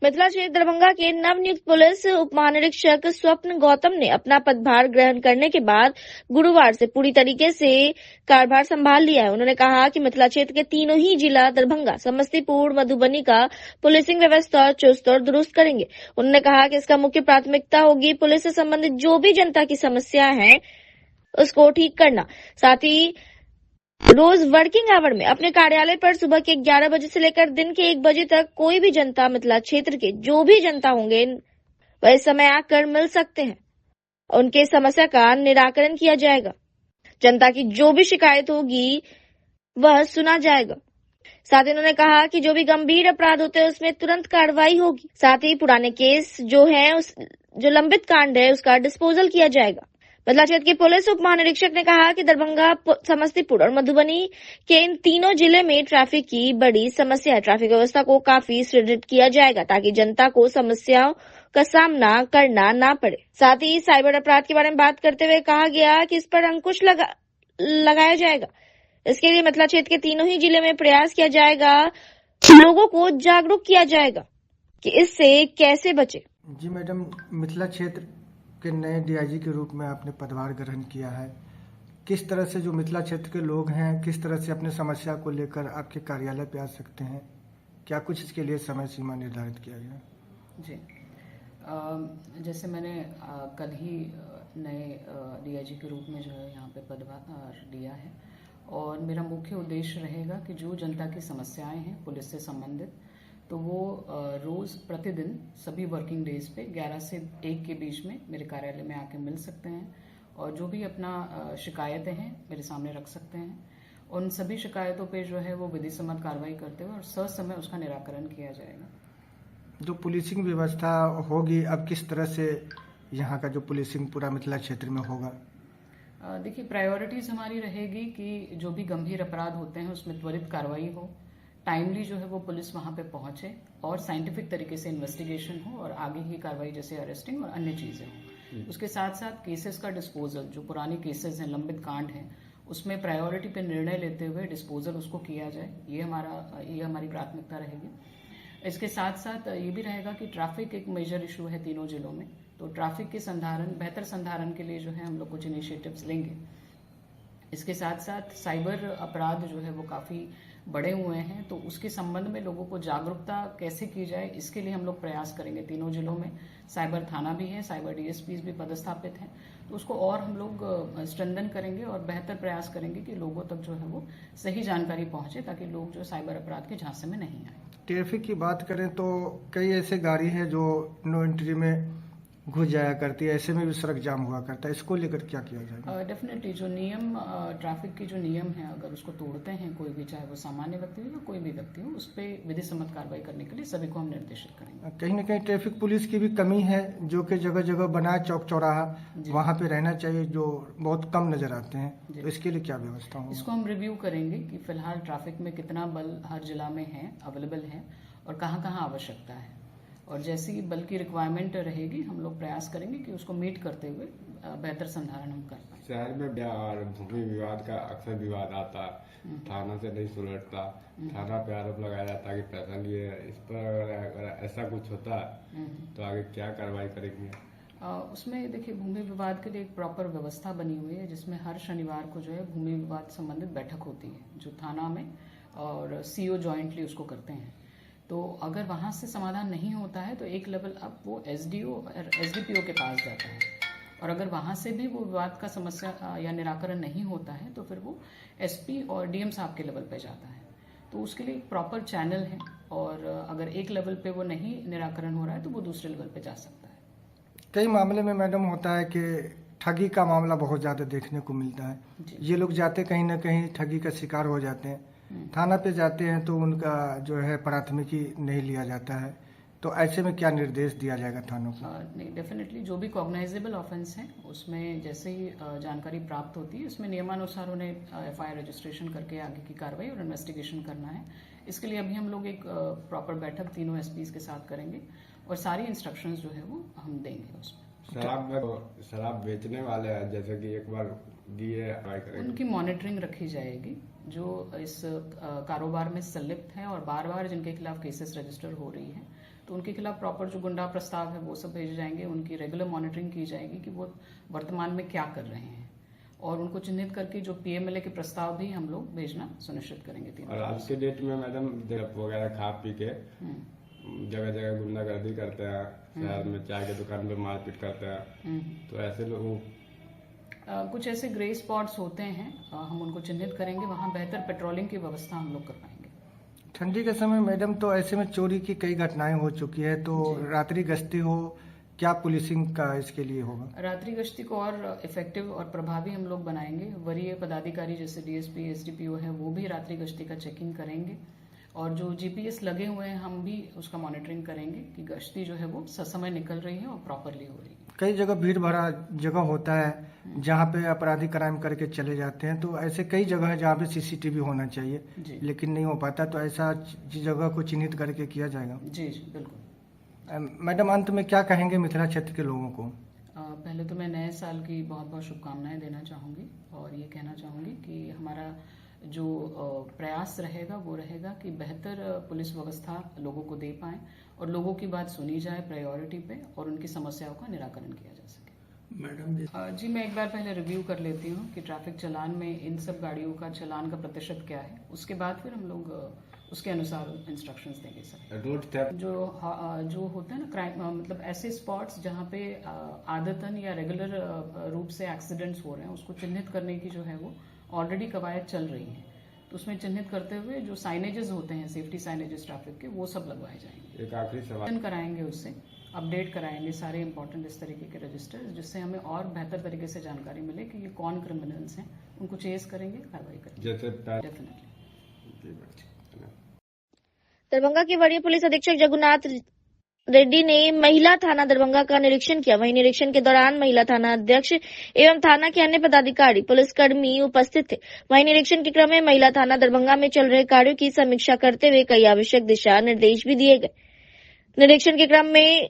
मिथिला क्षेत्र दरभंगा के नवनियुक्त पुलिस उप महानिरीक्षक स्वप्न गौतम ने अपना पदभार ग्रहण करने के बाद गुरुवार से पूरी तरीके से कार्यभार संभाल लिया है। उन्होंने कहा कि मिथिला क्षेत्र के तीनों ही जिला दरभंगा, समस्तीपुर, मधुबनी का पुलिसिंग व्यवस्था चुस्त और दुरुस्त करेंगे। उन्होंने कहा कि इसका मुख्य प्राथमिकता होगी पुलिस से संबंधित जो भी जनता की समस्या है उसको ठीक करना। साथ ही रोज वर्किंग आवर में अपने कार्यालय पर सुबह के 11 बजे से लेकर दिन के 1 बजे तक कोई भी जनता, मिथिला क्षेत्र के जो भी जनता होंगे वह इस समय आकर मिल सकते हैं। उनके समस्या का निराकरण किया जाएगा। जनता की जो भी शिकायत होगी वह सुना जाएगा। साथ ही उन्होंने कहा कि जो भी गंभीर अपराध होते हैं उसमें तुरंत कार्रवाई होगी। साथ ही पुराने केस जो है, जो लंबित कांड है, उसका डिस्पोजल किया जाएगा। मिथिला क्षेत्र के पुलिस उप महानिरीक्षक ने कहा कि दरभंगा, समस्तीपुर और मधुबनी के इन तीनों जिले में ट्रैफिक की बड़ी समस्या है। ट्रैफिक व्यवस्था को काफी सुदृढ़ किया जाएगा ताकि जनता को समस्याओं का सामना करना ना पड़े। साथ ही साइबर अपराध के बारे में बात करते हुए कहा गया कि इस पर अंकुश लगाया जाएगा। इसके लिए मिथिला क्षेत्र के तीनों ही जिले में प्रयास किया जाएगा, लोगों को जागरूक किया जाएगा कि इससे कैसे बचे। जी मैडम, मिथिला क्षेत्र के नए डीआईजी के रूप में आपने पदभार ग्रहण किया है। किस तरह से जो मिथिला क्षेत्र के लोग हैं, किस तरह से अपने समस्या को लेकर आपके कार्यालय पे आ सकते हैं? क्या कुछ इसके लिए समय सीमा निर्धारित किया गया? जी, जैसे मैंने कल ही नए डीआईजी के रूप में जो है यहाँ पे पदभार लिया है और मेरा मुख्य उद्देश्य रहेगा कि जो जनता की समस्याएं हैं पुलिस से संबंधित, तो वो रोज़ प्रतिदिन सभी वर्किंग डेज पे 11 से 1 के बीच में मेरे कार्यालय में आके मिल सकते हैं और जो भी अपना शिकायतें हैं मेरे सामने रख सकते हैं। उन सभी शिकायतों पे जो है वो विधि सम्मत कार्रवाई करते हुए और ससमय उसका निराकरण किया जाएगा। जो पुलिसिंग व्यवस्था होगी, अब किस तरह से यहाँ का जो पुलिसिंग पूरा मिथिला क्षेत्र में होगा? देखिए, प्रायोरिटीज हमारी रहेगी कि जो भी गंभीर अपराध होते हैं उसमें त्वरित कार्रवाई हो, टाइमली जो है वो पुलिस वहां पे पहुंचे और साइंटिफिक तरीके से इन्वेस्टिगेशन हो और आगे की कार्रवाई जैसे अरेस्टिंग और अन्य चीजें हों। उसके साथ साथ केसेस का डिस्पोजल, जो पुराने केसेस हैं, लंबित कांड हैं, उसमें प्रायोरिटी पे निर्णय लेते हुए डिस्पोजल उसको किया जाए। ये हमारी प्राथमिकता रहेगी। इसके साथ साथ ये भी रहेगा कि ट्रैफिक एक मेजर इशू है तीनों जिलों में, तो ट्रैफिक के बेहतर संधारण के लिए जो है हम लोग कुछ इनिशिएटिव्स लेंगे। इसके साथ साथ साइबर अपराध जो है वो काफी बढ़े हुए हैं, तो उसके संबंध में लोगों को जागरूकता कैसे की जाए, इसके लिए हम लोग प्रयास करेंगे। तीनों जिलों में साइबर थाना भी है, साइबर डीएसपीज भी पदस्थापित हैं, तो उसको और हम लोग स्ट्रेंथन करेंगे और बेहतर प्रयास करेंगे कि लोगों तक जो है वो सही जानकारी पहुंचे ताकि लोग जो साइबर अपराध के झांसे में नहीं आए। ट्रैफिक की बात करें तो कई ऐसे गाड़ी हैं जो नो एंट्री में घुस जाया करती है, ऐसे में भी सड़क जाम हुआ करता है। इसको लेकर क्या किया जाएगा? डेफिनेटली जो नियम, ट्रैफिक की जो नियम है, अगर उसको तोड़ते हैं कोई भी, चाहे वो सामान्य व्यक्ति हो या कोई भी व्यक्ति हो, उस पर विधि सम्मत कार्रवाई करने के लिए सभी को हम निर्देशित करेंगे। कहीं न कहीं ट्रैफिक पुलिस की भी कमी है, जो कि जगह जगह बना चौक चौराहा वहाँ पे रहना चाहिए, जो बहुत कम नजर आते हैं। तो इसके लिए क्या व्यवस्था होगी? इसको हम रिव्यू करेंगे कि फिलहाल ट्रैफिक में कितना बल हर जिला में है, अवेलेबल है और कहाँ कहाँ आवश्यकता है, और जैसी बल की रिक्वायरमेंट रहेगी हम लोग प्रयास करेंगे कि उसको मीट करते हुए बेहतर संधारण हम कर पाएं। शहर में भूमि विवाद का अक्सर विवाद आता, थाना से नहीं सुलझता, थाना पे आरोप लगाया जाता है कि पैसा लिए। इस पर अगर ऐसा कुछ होता तो आगे क्या कार्रवाई करेंगे? उसमें देखिए, भूमि विवाद के लिए एक प्रॉपर व्यवस्था बनी हुई है जिसमें हर शनिवार को जो है भूमि विवाद संबंधित बैठक होती है, जो थाना में और सीओ जॉइंटली उसको करते हैं। तो अगर वहां से समाधान नहीं होता है तो एक लेवल अप वो एसडीओ और एसडीपीओ के पास जाता है, और अगर वहां से भी वो विवाद का समस्या या निराकरण नहीं होता है तो फिर वो एसपी और डीएम साहब के लेवल पे जाता है। तो उसके लिए एक प्रॉपर चैनल है, और अगर एक लेवल पे वो नहीं निराकरण हो रहा है तो वो दूसरे लेवल पे जा सकता है। कई मामले में मैडम होता है कि ठगी का मामला बहुत ज्यादा देखने को मिलता है। ये लोग जाते कहीं ना कहीं ठगी का शिकार हो जाते हैं, थाना पे जाते हैं तो उनका जो है प्राथमिकी नहीं लिया जाता है। तो ऐसे में क्या निर्देश दिया जाएगा थानों को? नहीं, डेफिनेटली जो भी कॉग्नाइजेबल ऑफेंस है उसमें जैसे ही जानकारी प्राप्त होती है उसमें नियमानुसार उन्हें एफआईआर रजिस्ट्रेशन करके आगे की कार्रवाई और इन्वेस्टिगेशन करना है। इसके लिए अभी हम लोग एक प्रॉपर बैठक तीनों एसपीज के साथ करेंगे और सारी इंस्ट्रक्शंस जो है वो हम देंगे। उसमें शराब बेचने वाले हैं, जैसे कि एक बार दिए, उनकी मॉनिटरिंग रखी जाएगी। जो इस कारोबार में संलिप्त हैं और बार बार जिनके खिलाफ केसेस रजिस्टर हो रही हैं, तो उनके खिलाफ प्रॉपर जो गुंडा प्रस्ताव है वो सब भेजे जाएंगे। उनकी रेगुलर मॉनिटरिंग की जाएगी कि वो वर्तमान में क्या कर रहे हैं, और उनको चिन्हित करके जो पीएमएलए के प्रस्ताव भी हम लोग भेजना सुनिश्चित करेंगे। और आज के डेट में मैडम वगैरह खा पी के जगह जगह गुंडागर्दी करते हैं, शहर में चाय की दुकान पे मारपीट करते हैं, तो ऐसे लोगों कुछ ऐसे ग्रे स्पॉट्स होते हैं, हम उनको चिन्हित करेंगे, वहाँ बेहतर पेट्रोलिंग की व्यवस्था हम लोग करवाएंगे। ठंडी के समय मैडम तो ऐसे में चोरी की कई घटनाएं हो चुकी है, तो रात्रि गश्ती हो, क्या पुलिसिंग का इसके लिए होगा? रात्रि गश्ती को और इफेक्टिव और प्रभावी हम लोग बनाएंगे। वरीय पदाधिकारी जैसे डीएसपी, एसडीपीओ है, वो भी रात्रि गश्ती का चेकिंग करेंगे, और जो जीपीएस लगे हुए हैं हम भी उसका मॉनिटरिंग करेंगे कि गश्ती जो है वो ससमय निकल रही है और प्रॉपरली हो रही है। कई जगह भीड़ भरा जगह होता है जहाँ पे अपराधी क्राइम करके चले जाते हैं, तो ऐसे कई जगह है जहाँ पे सीसीटीवी होना चाहिए, लेकिन नहीं हो पाता, तो ऐसा जगह को चिन्हित करके किया जाएगा। जी बिल्कुल। मैडम, अंत में क्या कहेंगे मिथिला क्षेत्र के लोगों को? पहले तो मैं नए साल की बहुत बहुत शुभकामनाएं देना चाहूँगी, और ये कहना चाहूँगी कि हमारा जो प्रयास रहेगा वो रहेगा कि बेहतर पुलिस व्यवस्था लोगों को दे पाएं, और लोगों की बात सुनी जाए प्रायोरिटी पे, और उनकी समस्याओं का निराकरण किया जा सके। मैडम जी, मैं एक बार पहले रिव्यू कर लेती हूँ कि ट्रैफिक चालान में इन सब गाड़ियों का चालान का प्रतिशत क्या है, उसके बाद फिर हम लोग उसके अनुसार इंस्ट्रक्शंस देंगे सर। जो होता है ना क्राइम, मतलब ऐसे स्पॉट्स जहाँ पे आदतन या रेगुलर रूप से एक्सीडेंट्स हो रहे हैं, उसको चिन्हित करने की जो है वो ऑलरेडी कवायद चल रही है, तो उसमें चिन्हित करते हुए जो साइनेजेस होते हैं, सेफ्टी साइनेजेस ट्रैफिक के, वो सब लगवाए जाएंगे। एक आखिरी सवाल कराएंगे, उससे अपडेट कराएंगे सारे इंपॉर्टेंट इस तरीके के रजिस्टर, जिससे हमें और बेहतर तरीके से जानकारी मिले कि ये कौन क्रिमिनल्स हैं, उनको चेस करेंगे, कार्रवाई करेंगे डेफिनेटली। दरभंगा के वरीय पुलिस अधीक्षक जगन्नाथ रेड्डी ने महिला थाना दरभंगा का निरीक्षण किया। वहीं निरीक्षण के दौरान महिला थाना अध्यक्ष एवं थाना के अन्य पदाधिकारी, पुलिसकर्मी उपस्थित थे। वहीं निरीक्षण के क्रम में महिला थाना दरभंगा में चल रहे कार्यों की समीक्षा करते हुए कई आवश्यक दिशा निर्देश भी दिए गए। निरीक्षण के क्रम में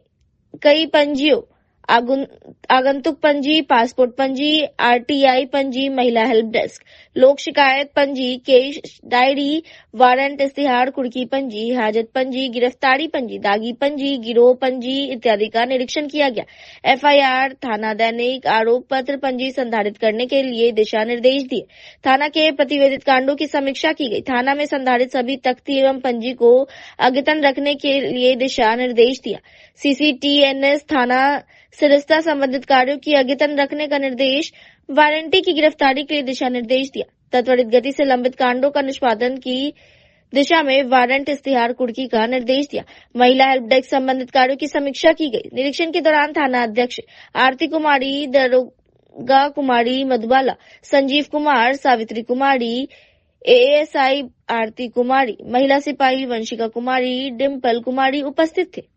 कई पंजियों, आगंतुक पंजी, पासपोर्ट पंजी, आरटीआई पंजी, महिला हेल्प डेस्क, लोक शिकायत पंजी, केस डायरी, वारंट इस्तिहार, कुर्की पंजी, हाजत पंजी, गिरफ्तारी पंजी, दागी पंजी, गिरोह पंजी इत्यादि का निरीक्षण किया गया। एफआईआर, थाना दैनिक, आरोप पत्र पंजी संधारित करने के लिए दिशा निर्देश दिए। थाना के प्रतिवेदित कांडों की समीक्षा की गई। थाना में संधारित सभी तख्ती एवं पंजी को अद्यतन रखने के लिए दिशा निर्देश दिया। सीसीटीएनएस थाना सिरस्ता संबंधित कार्यों की अद्यतन रखने का निर्देश, वारंटी की गिरफ्तारी के लिए दिशा निर्देश दिया। त्वरित गति से लंबित कांडों का निष्पादन की दिशा में वारंट इस्तिहार कुर्की का निर्देश दिया। महिला हेल्प डेस्क संबंधित कार्यों की समीक्षा की गई। निरीक्षण के दौरान थाना अध्यक्ष आरती कुमारी, दरोगा कुमारी मधुबाला, संजीव कुमार, सावित्री कुमारी, एएसआई आरती कुमारी, महिला सिपाही वंशिका कुमारी, डिम्पल कुमारी उपस्थित थे।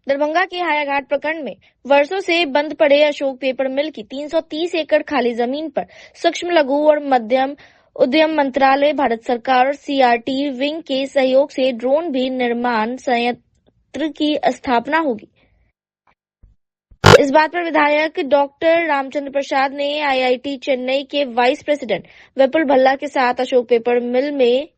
दरभंगा के हायाघाट प्रखंड में वर्षों से बंद पड़े अशोक पेपर मिल की 330 एकड़ खाली जमीन पर सूक्ष्म लघु और मध्यम उद्यम मंत्रालय, भारत सरकार और सीआरटी विंग के सहयोग से ड्रोन भी निर्माण संयंत्र की स्थापना होगी। इस बात पर विधायक डॉक्टर रामचंद्र प्रसाद ने आईआईटी चेन्नई के वाइस प्रेसिडेंट विपुल भल्ला के साथ अशोक पेपर मिल में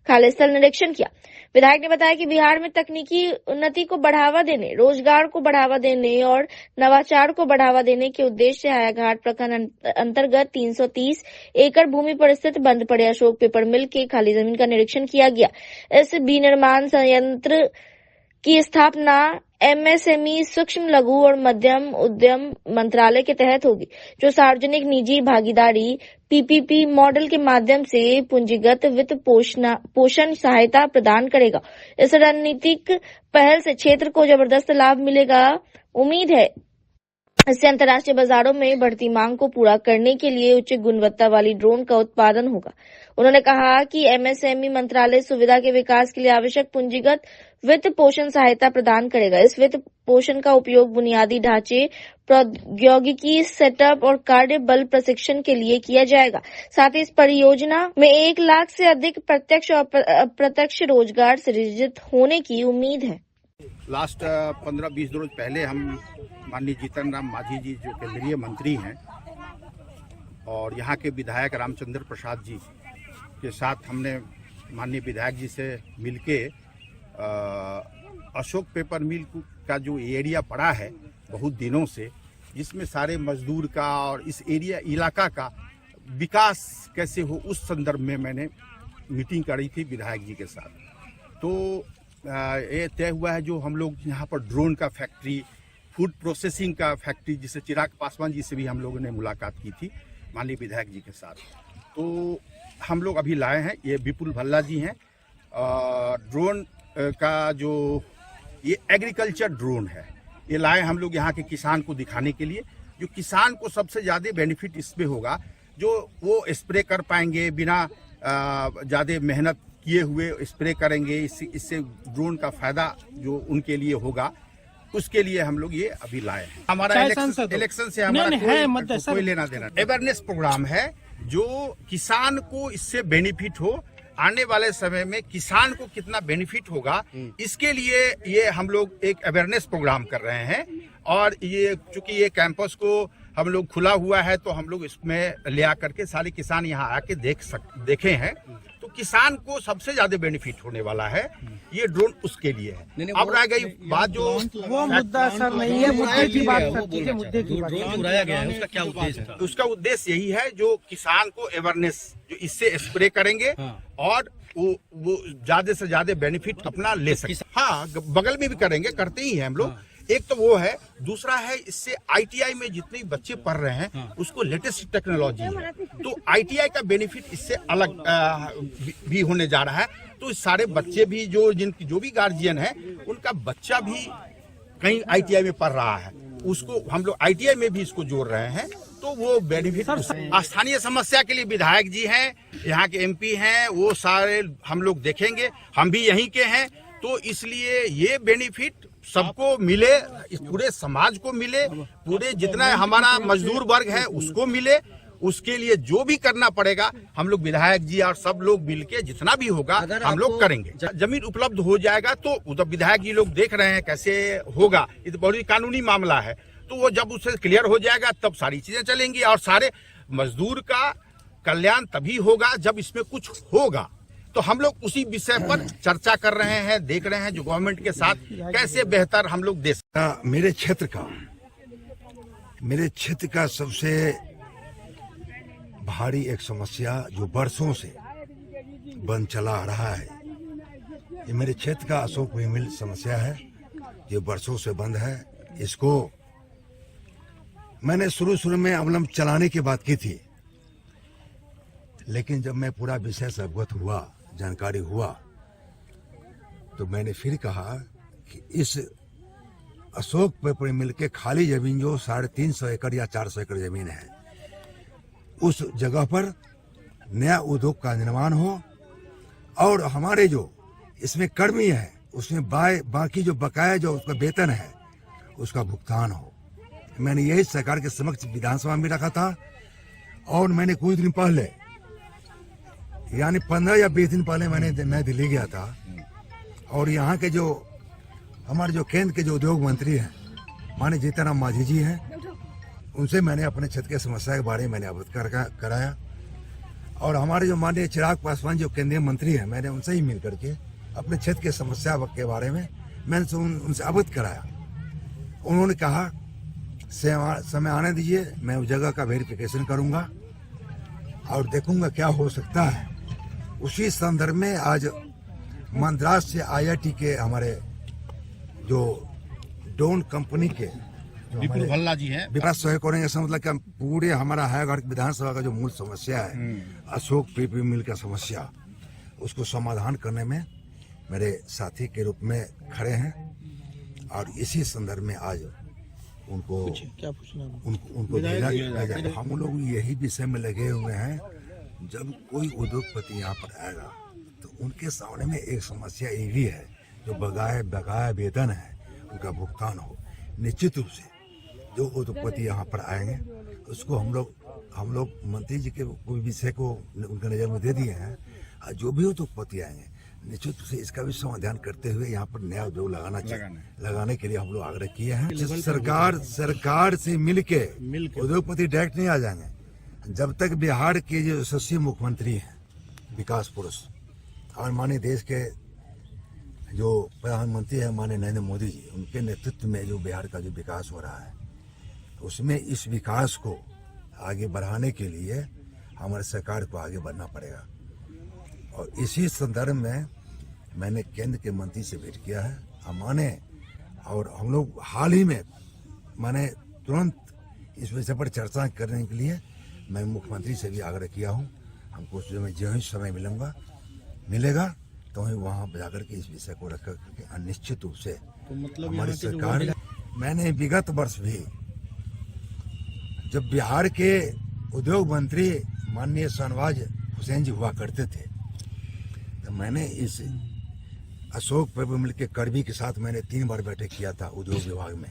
खाली स्थल निरीक्षण किया। विधायक ने बताया कि बिहार में तकनीकी उन्नति को बढ़ावा देने, रोजगार को बढ़ावा देने और नवाचार को बढ़ावा देने के उद्देश्य से हायाघाट प्रखंड अंतर्गत 330 एकड़ भूमि पर स्थित बंद पड़े अशोक पेपर मिल के खाली जमीन का निरीक्षण किया गया। इस विनिर्माण संयंत्र की स्थापना एमएसएमई सूक्ष्म लघु और मध्यम उद्यम मंत्रालय के तहत होगी, जो सार्वजनिक निजी भागीदारी पीपीपी मॉडल के माध्यम से पूंजीगत वित्त पोषण सहायता प्रदान करेगा। इस रणनीतिक पहल से क्षेत्र को जबरदस्त लाभ मिलेगा। उम्मीद है इससे अंतर्राष्ट्रीय बाजारों में बढ़ती मांग को पूरा करने के लिए उच्च गुणवत्ता वाली ड्रोन का उत्पादन होगा। उन्होंने कहा कि एमएसएमई मंत्रालय सुविधा के विकास के लिए आवश्यक पूंजीगत वित्त पोषण सहायता प्रदान करेगा। इस वित्त पोषण का उपयोग बुनियादी ढांचे, प्रौद्योगिकी, सेटअप और कार्य बल प्रशिक्षण के लिए किया जाएगा। साथ ही इस परियोजना में 1 लाख से अधिक प्रत्यक्ष और अप्रत्यक्ष रोजगार सृजित होने की उम्मीद है। लास्ट 15-20 रोज पहले हम माननीय जीतन राम मांझी जी जो केंद्रीय मंत्री हैं और यहाँ के विधायक रामचंद्र प्रसाद जी के साथ हमने माननीय विधायक जी से मिलके अशोक पेपर मिल का जो एरिया पड़ा है बहुत दिनों से, जिसमें सारे मजदूर का और इस एरिया इलाका का विकास कैसे हो, उस संदर्भ में मैंने मीटिंग करी थी विधायक जी के साथ। तो ये तय हुआ है जो हम लोग यहाँ पर ड्रोन का फैक्ट्री, फूड प्रोसेसिंग का फैक्ट्री, जिसे चिराग पासवान जी से भी हम लोगों ने मुलाकात की थी माननीय विधायक जी के साथ, तो हम लोग अभी लाए हैं। ये विपुल भल्ला जी हैं। ड्रोन का जो ये एग्रीकल्चर ड्रोन है, ये लाए हम लोग यहाँ के किसान को दिखाने के लिए। जो किसान को सबसे ज़्यादा बेनिफिट इसमें होगा, जो वो स्प्रे कर पाएंगे बिना ज़्यादा मेहनत किए हुए स्प्रे करेंगे। इससे ड्रोन का फायदा जो उनके लिए होगा, उसके लिए हम लोग ये अभी लाए हैं। हमारा इलेक्शन से हमारा कोई लेना देना। अवेयरनेस प्रोग्राम है जो किसान को इससे बेनिफिट हो, आने वाले समय में किसान को कितना बेनिफिट होगा, इसके लिए ये हम लोग एक अवेयरनेस प्रोग्राम कर रहे हैं। और ये चूंकि ये कैंपस को हम लोग खुला हुआ है, तो हम लोग इसमें ले आकर के सारे किसान यहाँ आके देखे हैं। तो किसान को सबसे ज्यादा बेनिफिट होने वाला है ये ड्रोन, उसके लिए है। अब रह गई बात जो वो मुद्दा सर नहीं है, मुद्दे की बात करती है। मुद्दे की बात ड्रोन उड़ाया गया है, उसका क्या उद्देश्य था? उसका उद्देश्य यही है जो किसान को अवेयरनेस, जो इससे स्प्रे करेंगे और वो ज्यादा से ज्यादा बेनिफिट अपना ले सके। हाँ, बगल में भी करेंगे, करते ही हैं हम लोग। एक तो वो है, दूसरा है इससे आईटीआई में जितने बच्चे पढ़ रहे हैं उसको लेटेस्ट टेक्नोलॉजी है, तो आईटीआई का बेनिफिट इससे अलग भी होने जा रहा है। तो सारे बच्चे भी जो भी गार्जियन है, उनका बच्चा भी कहीं आईटीआई में पढ़ रहा है, उसको हम लोग आईटीआई में भी इसको जोड़ रहे हैं, तो वो बेनिफिट। स्थानीय समस्या के लिए विधायक जी हैं, यहाँ के एमपी हैं, वो सारे हम लोग देखेंगे। हम भी यहीं के हैं, तो इसलिए ये बेनिफिट सबको मिले, इस पूरे समाज को मिले, पूरे जितना हमारा मजदूर वर्ग है उसको मिले। उसके लिए जो भी करना पड़ेगा हम लोग विधायक जी और सब लोग मिलके जितना भी होगा हम लोग करेंगे। जमीन उपलब्ध हो जाएगा तो उधर विधायक जी लोग देख रहे हैं कैसे होगा। ये तो बहुत ही कानूनी मामला है, तो वो जब उससे क्लियर हो जाएगा तब सारी चीजें चलेंगी। और सारे मजदूर का कल्याण तभी होगा जब इसमें कुछ होगा। तो हम लोग उसी विषय पर चर्चा कर रहे हैं, देख रहे हैं जो गवर्नमेंट के साथ कैसे बेहतर हम लोग दे सकते। मेरे क्षेत्र का सबसे भारी एक समस्या जो बरसों से बंद चला आ रहा है, ये मेरे क्षेत्र का अशोक मिल समस्या है, ये बरसों से बंद है। इसको मैंने शुरू में अवलंब चलाने की बात की थी, लेकिन जब मैं पूरा विषय से अवगत हुआ, जानकारी हुआ, तो मैंने फिर कहा कि इस अशोक पेपर मिल के खाली जमीन जो 350 एकड़ या 400 एकड़ जमीन है, उस जगह पर नया उद्योग का निर्माण हो और हमारे जो इसमें कर्मी है उसमें बाकी जो बकाया जो उसका वेतन है उसका भुगतान हो। मैंने यही सरकार के समक्ष विधानसभा में रखा था। और मैंने कुछ दिन पहले, यानी 15 या 20 दिन पहले मैं दिल्ली गया था, और यहाँ के जो हमारे जो केंद्र के जो उद्योग मंत्री हैं माननीय जीतन राम मांझी जी हैं, उनसे मैंने अपने क्षेत्र की समस्या के बारे में मैंने अवगत कराया। और हमारे जो माननीय चिराग पासवान जो केंद्रीय मंत्री हैं, मैंने उनसे ही मिल करके अपने क्षेत्र की समस्या के बारे में मैंने उनसे अवगत कराया। उन्होंने कहा समय आने दीजिए, मैं उस जगह का वेरिफिकेशन करूंगा और देखूंगा क्या हो सकता है। उसी संदर्भ में आज मद्रास से IIT के हमारे जो ड्रोन कंपनी के विपुल भल्ला जी हैं, विकास सहयोग करेंगे। इसका मतलब क्या, पूरे हमारा हैगढ़ विधानसभा का जो मूल समस्या है अशोक पेपर मिल का समस्या, उसको समाधान करने में मेरे साथी के रूप में खड़े हैं। और इसी संदर्भ में आज उनको भेजा। हम लोग यही विषय में लगे हुए हैं, जब कोई उद्योगपति यहाँ पर आएगा तो उनके सामने में एक समस्या ये भी है, जो बकाया वेतन है उनका भुगतान हो। निश्चित रूप से जो उद्योगपति यहाँ पर आएंगे उसको हम लोग मंत्री जी के कोई विषय को उनके नजर में दे दिए हैं। जो भी उद्योगपति आएंगे निश्चित रूप से इसका भी समाधान करते हुए यहाँ पर नया उद्योग लगाने के लिए हम लोग आग्रह किए हैं। सरकार से मिलके उद्योगपति डायरेक्ट नहीं आ जाएंगे जब तक बिहार के जो यशस्वी मुख्यमंत्री हैं, विकास पुरुष और माननीय देश के जो प्रधानमंत्री है माननीय नरेंद्र मोदी जी, उनके नेतृत्व में जो बिहार का जो विकास हो रहा है, उसमें इस विकास को आगे बढ़ाने के लिए हमारे सरकार को आगे बढ़ना पड़ेगा। और इसी संदर्भ में मैंने केंद्र के मंत्री से भेंट किया है माने, और हम लोग हाल ही में माने तुरंत इस विषय पर चर्चा करने के लिए मैं मुख्यमंत्री से भी आग्रह किया हूँ। हमको जो ही समय मिलेगा तो ही वहाँ जाकर के इस विषय को रख करके निश्चित रूप से तो मतलब हमारी सरकार, मैंने विगत वर्ष भी जब बिहार के उद्योग मंत्री माननीय शाहनवाज हुसैन जी हुआ करते थे, तो मैंने इस अशोक पेपर मिल के कर्मी के साथ मैंने 3 बार बैठक किया था उद्योग विभाग में।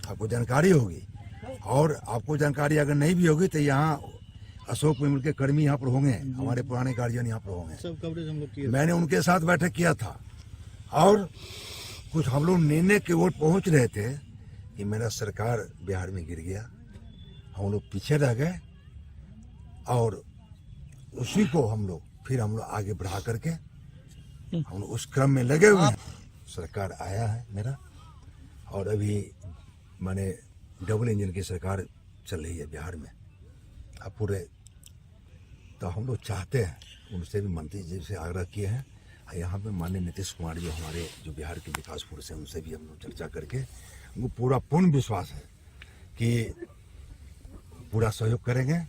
आपको जानकारी होगी, और आपको जानकारी अगर नहीं भी होगी तो यहाँ अशोक पेपर मिल के कर्मी यहाँ पर होंगे, हमारे पुराने गार्जियन यहाँ पर होंगे, सब कवरेज हम लोग किए। मैंने उनके साथ बैठक किया था, और कुछ हम लोग निर्णय की ओर पहुंच रहे थे कि मेरा सरकार बिहार में गिर गया, हम लोग पीछे रह गए, और उसी को हम लोग आगे बढ़ा करके हम लोग उस क्रम में लगे हुए हैं। सरकार आया है मेरा, और अभी माने डबल इंजन की सरकार चल रही है बिहार में अब पूरे। तो हम लोग चाहते हैं, उनसे भी मंत्री जी से आग्रह किए हैं, यहाँ पे माननीय नीतीश कुमार जो हमारे जो बिहार के विकास पुरुष हैं, उनसे भी हम लोग चर्चा करके उनको पूरा पूर्ण विश्वास है कि पूरा सहयोग करेंगे,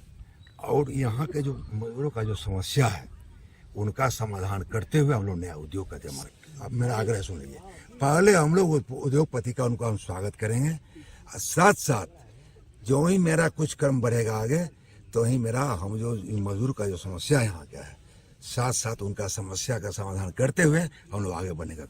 और यहाँ के जो मजदूरों का जो समस्या है उनका समाधान करते हुए हम लोग नया उद्योग का निर्माण। अब मेरा आग्रह सुनिए, पहले हम लोग उद्योगपति का उनका हम स्वागत करेंगे, और साथ साथ जो ही मेरा कुछ कर्म बढ़ेगा आगे, तो ही मेरा हम जो मजदूर का जो समस्या यहाँ क्या है, साथ साथ उनका समस्या का समाधान करते हुए हम लोग आगे बढ़ने का